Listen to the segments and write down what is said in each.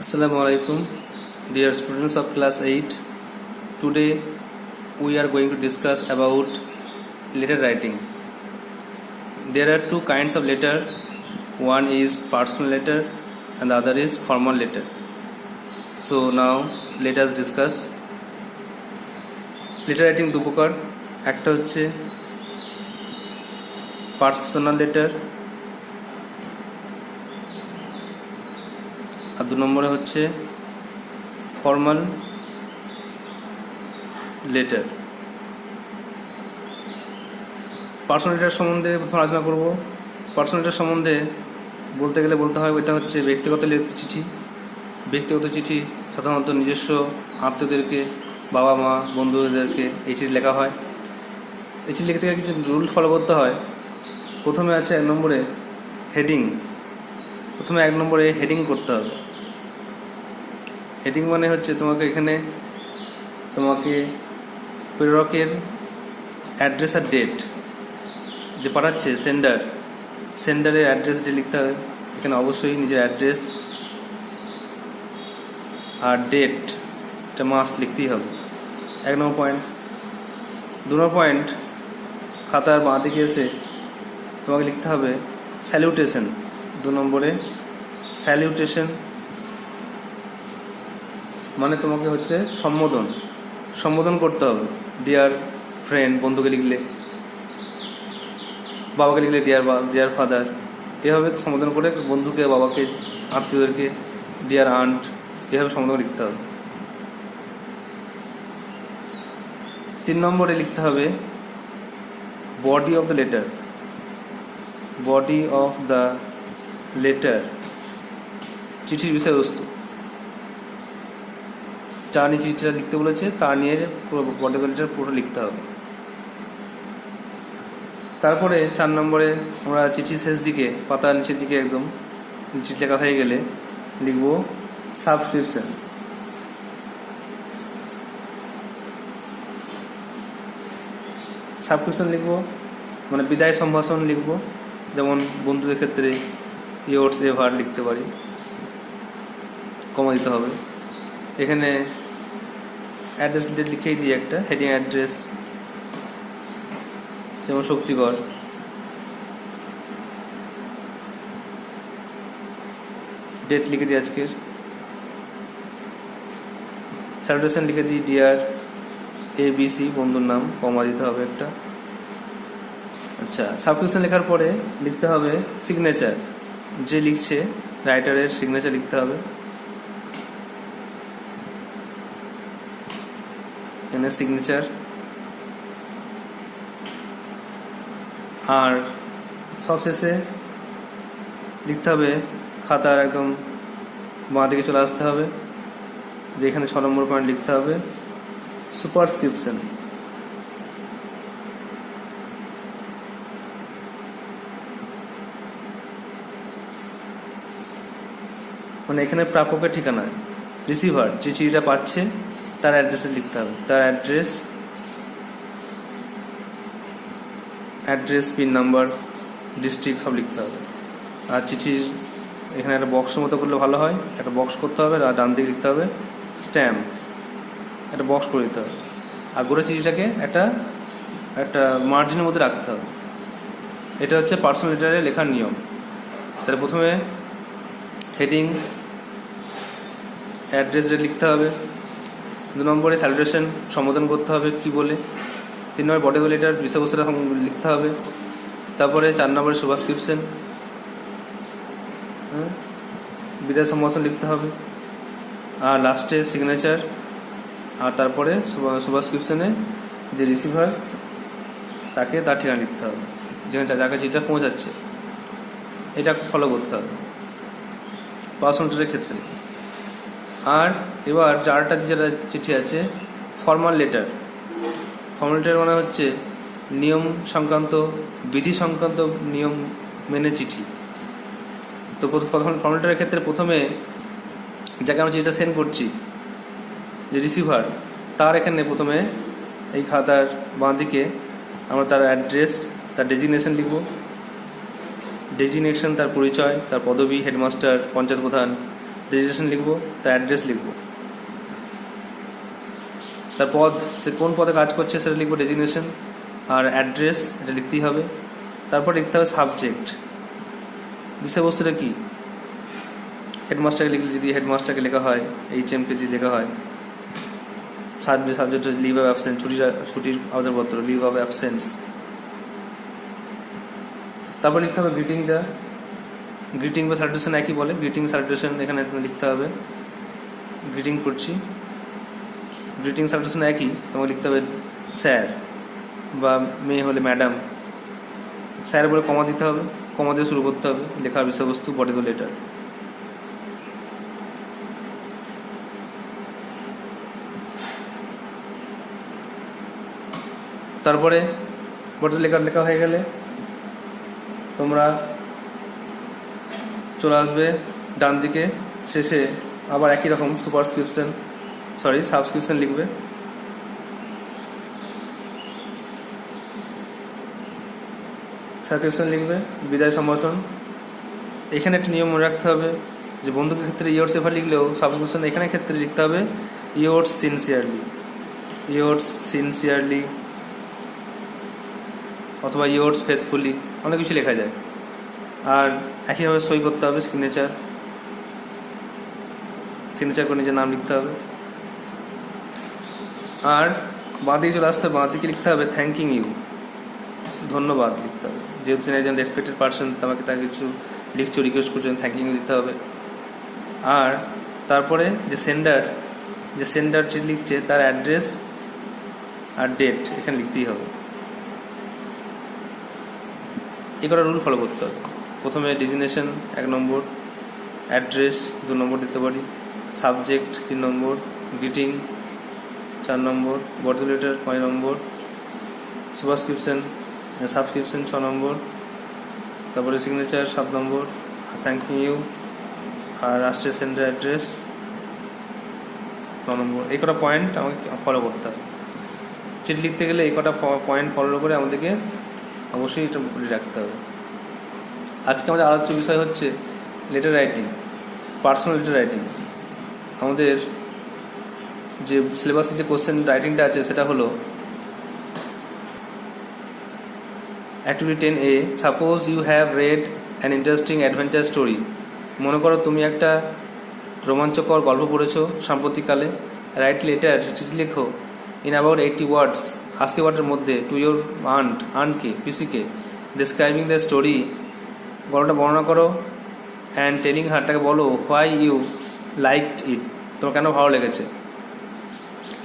Assalamualaikum, dear students of class 8. Today we are going to discuss about letter writing. There are two kinds of letter. One is personal letter and the other is formal letter. So now let us discuss. Letter writing দু প্রকার, একটা হচ্ছে personal letter আর দু নম্বরে হচ্ছে formal letter. Personal letter সম্বন্ধে প্রথমে আলোচনা করব। পার্সোনাল লেটার সম্বন্ধে বলতে গেলে বলতে হয় এটা হচ্ছে ব্যক্তিগত চিঠি। ব্যক্তিগত চিঠি সাধারণত নিজস্ব আত্মীয়দেরকে, বাবা মা, বন্ধুদেরকে এই চিঠি লেখা হয়। এই চিঠি লিখতে গেলে কিছু রুল ফলো করতে হয়। প্রথমে আছে 1 নম্বরে হেডিং। প্রথমে 1 নম্বরে হেডিং করতে হবে। হেডিং মানে হচ্ছে তোমাকে প্রেরকের অ্যাড্রেস আর ডেট, যে পাঠাচ্ছে সেন্ডারের অ্যাড্রেস ডেট লিখতে হবে। এখানে অবশ্যই নিজের অ্যাড্রেস আর ডেট এটা মাস্ট লিখতেই হবে। 1 নম্বর পয়েন্ট। 2 নম্বর পয়েন্ট, খাতার বাঁ দিকে এসে তোমাকে লিখতে হবে স্যালিউটেশন। 2 নম্বরে স্যালিউটেশন মানে তোমাকে হচ্ছে সম্বোধন করতে হবে। ডিয়ার ফ্রেন্ড বন্ধুকে লিখলে, বাবাকে লিখলে ডিয়ার ফাদার, এভাবে সম্বোধন করে বন্ধুকে, বাবাকে, আত্মীয়দেরকে ডিয়ার আন্ট, এভাবে সম্বোধন লিখতে হবে। 3 নম্বরে লিখতে হবে body of the letter. Body of the letter চিঠির বিষয়বস্তু, যা নিয়ে চিঠিটা লিখতে বলেছে তা নিয়ে পুরো বডি অফ দ্য লেটার পুরো লিখতে হবে। তারপরে 4 নম্বরে আমরা চিঠির শেষ দিকে, পাতার নিচের দিকে একদম চিঠি লেখা হয়ে গেলে লিখব সাবস্ক্রিপশন। সাবস্ক্রিপশন লিখব মানে বিদায় সম্ভাষণ লিখব। যেমন বন্ধুদের ক্ষেত্রে ইয়োর্স এভার লিখতে পারি, কমা দিতে হবে। এখানে অ্যাড্রেস ডেট লিখেই দিই একটা হেডিং অ্যাড্রেস, যেমন শক্তিগড়। ডেট লিখে দিই আজকের। স্যালুটেশন লিখে দিই ডিয়ার ABC, বন্ধুর নাম, কমা দিতে হবে একটা। আচ্ছা, সাবস্ক্রিপশন লেখার পরে লিখতে হবে সিগনেচার, যে লিখছে রাইটারের সিগনেচার লিখতে হবে। এখানে সিগনেচার। আর সবশেষে লিখতে হবে, খাতার একদম বাঁ দিকে চলে আসতে হবে, যেখানে 6 নম্বর পয়েন্ট লিখতে হবে সুপারস্ক্রিপশন। মানে এখানে প্রাপকের ঠিকানা, রিসিভার যে চিঠিটা পাচ্ছে তার অ্যাড্রেসে লিখতে হবে। তার অ্যাড্রেস, পিন নাম্বার, ডিস্ট্রিক্ট সব লিখতে হবে। আর চিঠির এখানে একটা বক্স মতো করলে ভালো হয়, একটা বক্স করতে হবে। আর ডান দিকে লিখতে হবে স্ট্যাম্প, একটা বক্স করে দিতে হবে। আর গোটা চিঠিটাকে একটা মার্জিনের মধ্যে রাখতে হবে। এটা হচ্ছে পার্সোনাল লেটারে লেখার নিয়ম। তাহলে প্রথমে হেডিং, অ্যাড্রেস লিখতে হবে। 2 নম্বরে স্যালুটেশন, সম্বোধন করতে হবে কি বলে। 3 নম্বরে বডি অফ দ্য লেটার, বিষয়বস্তুটা লিখতে হবে। তারপরে 4 নম্বরে সুবস্ক্রিপশন, বিদায় সম্ভাষণ লিখতে হবে। আর লাস্টে সিগনেচার। আর তারপরে সুবস্ক্রিপশনে যে রিসিভার তাকে তার ঠিকানা লিখতে হবে, যেখানে যাকে চিঠিটা পৌঁছাচ্ছে। এটা ফলো করতে হবে পার্সোনাল লেটারের ক্ষেত্রে। আর এবার যেটা চিঠি আছে ফর্মাল লেটার। ফর্মাল লেটার মানে হচ্ছে নিয়ম সংক্রান্ত, বিধি সংক্রান্ত নিয়ম মেনে চিঠি। তো ফর্মাল লেটারের ক্ষেত্রে প্রথমে যাকে আমরা চিঠিটা সেন্ড করছি, যে রিসিভার, তার এখানে প্রথমে এই খাতার বাঁ দিকে আমরা তার অ্যাড্রেস, তার ডেজিগনেশন লিখব। ডেজিগনেশন তার পরিচয়, তার পদবি, হেডমাস্টার, পঞ্চায়েত প্রধান, ডেজিগনেশন লিখবো, তার অ্যাড্রেস লিখবো, তার পদ, সে কোন পদে কাজ করছে সেটা লিখবো ডেজিগনেশন, আর অ্যাড্রেস এটা লিখতেই হবে। তারপর লিখতে হবে সাবজেক্ট, বিষয়বস্তুটা কী। হেডমাস্টারকে লিখলে যদি হেডমাস্টারকে লেখা হয়, HMকে যদি লেখা হয়, সাবজেক্ট লিভ অফ অ্যাবসেন্স, ছুটির আবেদনপত্র, লিভ অফ অ্যাবসেন্স। তারপর লিখতে হবে গ্রিটিংটা, গ্রিটিং বা স্যালুটেশন একই বলে, গ্রিটিং স্যালুটেশন এখানে লিখতে হবে, গ্রিটিং করছি, গ্রিটিং স্যালুটেশন একই, তোমাকে লিখতে হবে স্যার, বা মেয়ে হলে ম্যাডাম। স্যার বলে কমা দিতে হবে, কমা দিয়ে শুরু করতে হবে লেখার বিষয়বস্তু, বডি দ্য লেটার। তারপরে বডি দ্য লেটার লেখা হয়ে গেলে তোমরা চলে আসবে ডান দিকে, শেষে আবার একই রকম সাবস্ক্রিপশন লিখবে। সাবস্ক্রিপশন লিখবে, বিদায় সম্ভাষণ। এখানে একটা নিয়ম মনে রাখতে হবে যে বন্ধুকের ক্ষেত্রে ইয়োর্স এভার লিখলেও সাবস্ক্রিপশন এখানে ক্ষেত্রে লিখতে হবে ইয়োর্স সিনসিয়ারলি অথবা ইয়োর্স ফেথফুলি, অনেক কিছু লেখা যায়। আর একইভাবে সই করতে হবে, সিগনেচার করে নিজের নাম লিখতে হবে। আর বাঁ দিকে চলে আসতে হবে, বাঁ দিকে লিখতে হবে থ্যাঙ্কিং ইউ, ধন্যবাদ লিখতে হবে। যেহেতু তিনি একজন রেসপেক্টেড পার্সন, তোমাকে তার কিছু লিখছো, রিকোয়েস্ট করছেন, থ্যাঙ্কিং ইউ দিতে হবে। আর তারপরে যে সেন্ডার যে লিখছে তার অ্যাড্রেস আর ডেট এখানে লিখতেই হবে। এই কটা রুল ফলো করতে হবে। প্রথমে ডেজিগনেশন 1 নম্বর, অ্যাড্রেস 2 নম্বর দিতে পারি, সাবজেক্ট 3 নম্বর, গ্রিটিং 4 নম্বর, বডি লেটার 5 নম্বর, সাবস্ক্রিপশন 6 নম্বর, তারপরে সিগনেচার 7 নম্বর, থ্যাঙ্কিং ইউ আর রাষ্ট্রের সেন্ডার অ্যাড্রেস 9 নম্বর। এই কটা পয়েন্ট আমাকে ফলো করতে হবে। চিঠি লিখতে গেলে এই কটা পয়েন্ট ফলো করে আমাদেরকে অবশ্যই এটা বলে রাখতে হবে। আজকে আমাদের আলোচ্য বিষয় হচ্ছে letter writing, personal letter writing. আমাদের যে সিলেবাসে যে কোশ্চেন রাইটিংটা আছে সেটা হলো activity 10A, suppose you have read an interesting adventure story. মনে করো তুমি একটা রোমাঞ্চকর গল্প পড়েছো সাম্প্রতিককালে। রাইট লেটার, চিঠি লেখো ইন অ্যাবাউট 80 ওয়ার্ডস, 80 ওয়ার্ডের মধ্যে, টু ইয়োর আন্টকে, পিসিকে, ডিসক্রাইবিং দ্য স্টোরি, গল্পটা বর্ণনা করো, অ্যান্ড টেলিং হার, তাকে বলো হোয়াই ইউ লাইকড ইট, তোমার কেন ভালো লেগেছে।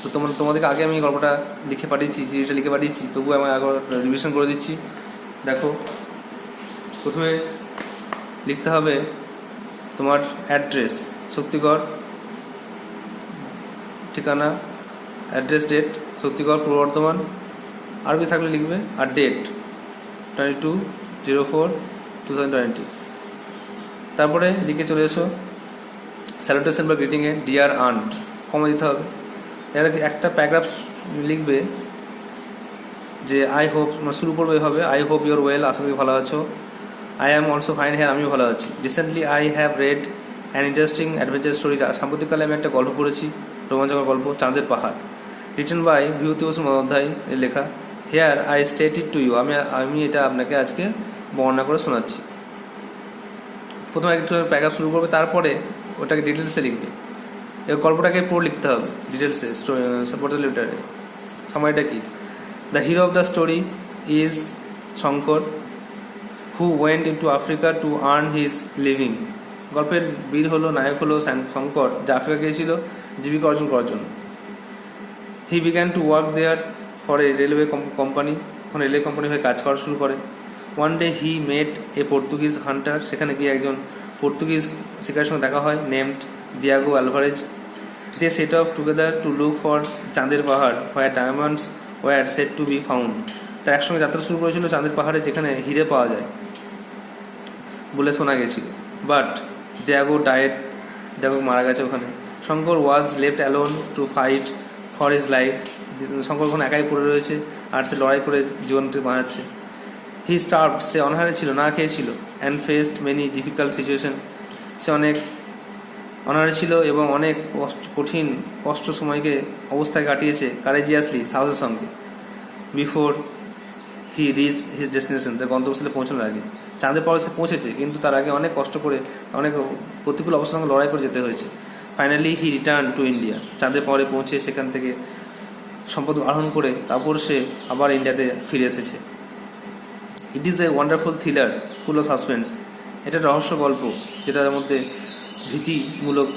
তো তোমাদেরকে আগে আমি গল্পটা লিখে পাঠিয়েছি, চিঠিটা লিখে পাঠিয়েছি, তবুও আমি আবার রিভিশন করে দিচ্ছি। দেখো, প্রথমে লিখতে হবে তোমার অ্যাড্রেস, শক্তিগড় ঠিকানা, অ্যাড্রেস, ডেট, শক্তিগড় পূর্ব বর্ধমান, আর কি থাকলে লিখবে, আর ডেট 22/04/2020। তারপরে লিখে চলে এসো স্যালুটেশন বা গ্রিটিংয়ে ডিয়ার আন্ট, কমা দিতে হবে। এর একটা প্যারাগ্রাফ লিখবে যে আই হোপ, শুরু করবে হবে আই হোপ ইউর ওয়েল, আশা করি ভালো আছো। আই অ্যাম অলসো ফাইন, হ্যাঁ আমিও ভালো আছি। Recently I have read an interesting adventure story, সাম্প্রতিককালে আমি একটা গল্প পড়েছি, রোমাঞ্চকর গল্প, চাঁদের পাহাড়, রিটেন বাই বিভূতিভূষণ বন্দ্যোপাধ্যায় এর লেখা। Here I state it to you, আমি এটা আপনাকে আজকে বর্ণনা করে শোনাচ্ছি। প্রথমে একটু প্যারাগ্রাফ শুরু করবে, তারপরে ওটাকে ডিটেলসে লিখবে। এর গল্পটাকে পুরো লিখতে হবে ডিটেলসে, বডি লেটারে। সময়টা কি, the hero of the story is Shankar, who went into Africa to earn his living. গল্পের বীর হলো, নায়ক হলো শঙ্কর, যা আফ্রিকা গিয়েছিল জীবিকা অর্জন করার জন্য। He began to work there for a railway company, এখন রেলওয়ে কোম্পানি হয়ে কাজ করা শুরু করে। One day he met a Portuguese hunter, সেখানে গিয়ে একজন পর্তুগিজ শিকারের সঙ্গে দেখা হয়, named Diego Alvarez. They set off together to look for চাঁদের পাহাড় where diamonds were set to be found. তারা একসঙ্গে যাত্রা শুরু করেছিল চাঁদের পাহাড়ে, যেখানে হিরে পাওয়া যায় বলে শোনা গেছিল। বাট দিয়াগো ডায়েট, দিয়াগো মারা গেছে ওখানে। Shankar was left alone to fight for his life, Shankar ওখানে একাই পড়ে রয়েছে আর সে লড়াই করে জীবনকে বাঁচাচ্ছে। হি স্টার্ভড, সে অনাহারে ছিল, না খেয়েছিল। And faced many difficult situation, সে অনেক অনারে ছিল এবং অনেক কঠিন কষ্ট সময়কে অবস্থায় কাটিয়েছে কারেজিয়াসলি, সাহসের সঙ্গে, before he reach his destination, তার গন্তব্যস্থলে পৌঁছানোর আগে। চাঁদে পরে সে পৌঁছেছে, কিন্তু তার আগে অনেক কষ্ট করে, অনেক প্রতিকূল অবস্থার সঙ্গে লড়াই করে যেতে হয়েছে। Finally he return to India, চাঁদে পরে পৌঁছে সেখান থেকে সম্পদ আহরণ করে তারপর সে আবার ইন্ডিয়াতে ফিরে এসেছে। It is a wonderful thriller full of suspense. এটা রহস্য গল্প যেটার মধ্যে ভীতিমূলক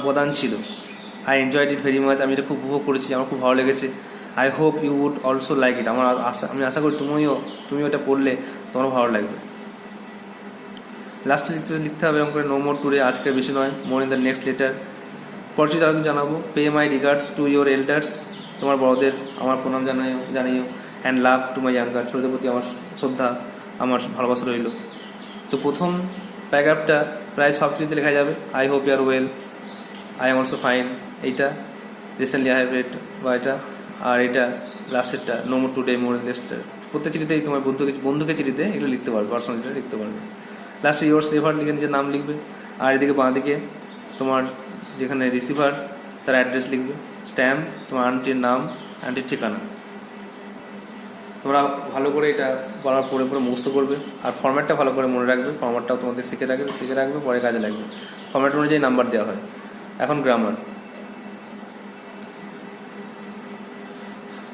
উপাদান ছিল। I enjoyed it very much, আমি এটা খুব উপভোগ করেছি, আমার খুব ভালো লেগেছে। I hope you would also like it, আমি আশা করি তুমিও এটা পড়লে তোমার ভালো লাগবে। লাস্টে লিখতে হবে এরকম করে, নো মোর টুডে, আজকের বেশি নয়, more in the next letter. পরিচিত আরও জানাবো, pay my regards to your elders, তোমার বড়দের আমার প্রণাম জানিও। And love to my younger, ছোটদের প্রতি আমার শ্রদ্ধা, আমার ভালোবাসা রইল। তো প্রথম প্যারাগ্রাফটা প্রায় সব কিছুতে লেখা যাবে, I hope you are well, I am also fine, এইটা রিসেন্টলি আই হ্যাভ রেড, বা এটা, আর এটা লাস্টেরটা, no more today more letter. প্রত্যেক চিঠিতেই তোমার বন্ধুকে চিঠিতে এগুলো লিখতে পারবে, পার্সোনালিটা লিখতে পারবে। লাস্টে ইয়োর রিসিভার লিখে নিজের নাম লিখবে, আর এদিকে বাঁ দিকে তোমার যেখানে রিসিভার তার অ্যাড্রেস লিখবে, স্ট্যাম্প, তোমার আন্টির নাম, আন্টির ঠিকানা। তোমরা ভালো করে এটা পড়ে মুখস্থ করবে, আর ফর্ম্যাটটা ভালো করে মনে রাখবে, ফর্ম্যাটটাও তোমাদের শিখে রাখবে, পরে কাজে লাগবে। ফর্ম্যাট অনুযায়ী নাম্বার দেওয়া হয়। এখন গ্রামার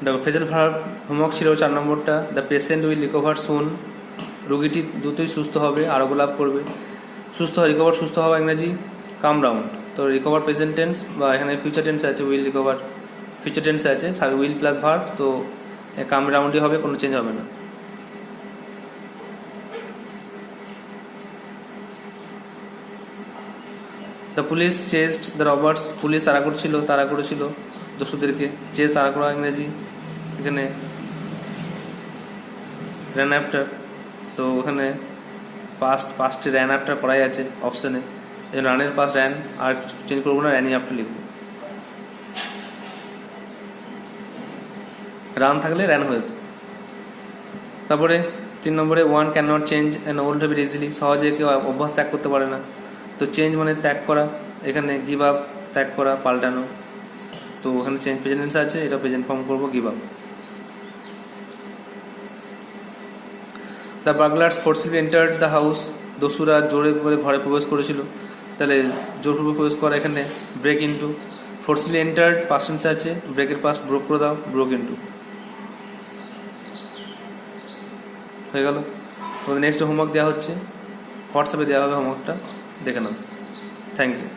দেখো, ফেজাল ভার্ব হোমওয়ার্ক ছিল 4 নম্বরটা, দ্য পেশেন্ট উইল রিকভার সুন, রোগীটি দ্রুতই সুস্থ হবে, আরোগ্য লাভ করবে। রিকভার সুস্থ হওয়া ইংরেজি কাম রাউন্ড। তো রিকভার প্রেজেন্ট টেন্স, বা এখানে ফিউচার টেন্স আছে, উইল রিকভার ফিউচার টেন্স আছে, উইল প্লাস ভার্ব, তো কাম রাউন্ডই হবে, কোনো চেঞ্জ হবে না। The police chest the Roberts, police তাড়া করেছিল দস্যুদেরকে। চেস তাড়া করা ইংরেজি, এখানে র্যান আফটার, তো ওখানে পাস্টে র্যান আফটার করাই আছে অপশানে, এই রানের পাস্ট র্যান, আর চেঞ্জ করবো না, র্যানি আফটার লিখবো। রান থাকলে র্যান হয়ে যেত। তারপরে 3 নম্বরে, one can not change an old habit easily, সহজে কেউ অভ্যাস ত্যাগ করতে পারে না। তো চেঞ্জ মানে ত্যাগ করা, এখানে গিভ আপ ত্যাগ করা, পাল্টানো, তো ওখানে চেঞ্জ প্রেজেন্ট টেন্স আছে, এটা প্রেজেন্ট ফর্ম করবো, give up. The burglars forcefully entered the house, দস্যুরা জোরে করে ঘরে প্রবেশ করেছিল, তাহলে জোরপূর্বক প্রবেশ করা, এখানে break into. Forcefully entered past tense আছে, ব্রেকের পাস্ট ব্রোক করে দাও, ব্রোক ইন্টু, হয়ে গেল। তোমাদের নেক্সট হোমওয়ার্ক দেওয়া হচ্ছে, হোয়াটসঅ্যাপে দেওয়া হবে হোমওয়ার্কটা, দেখে নাও। Thank you.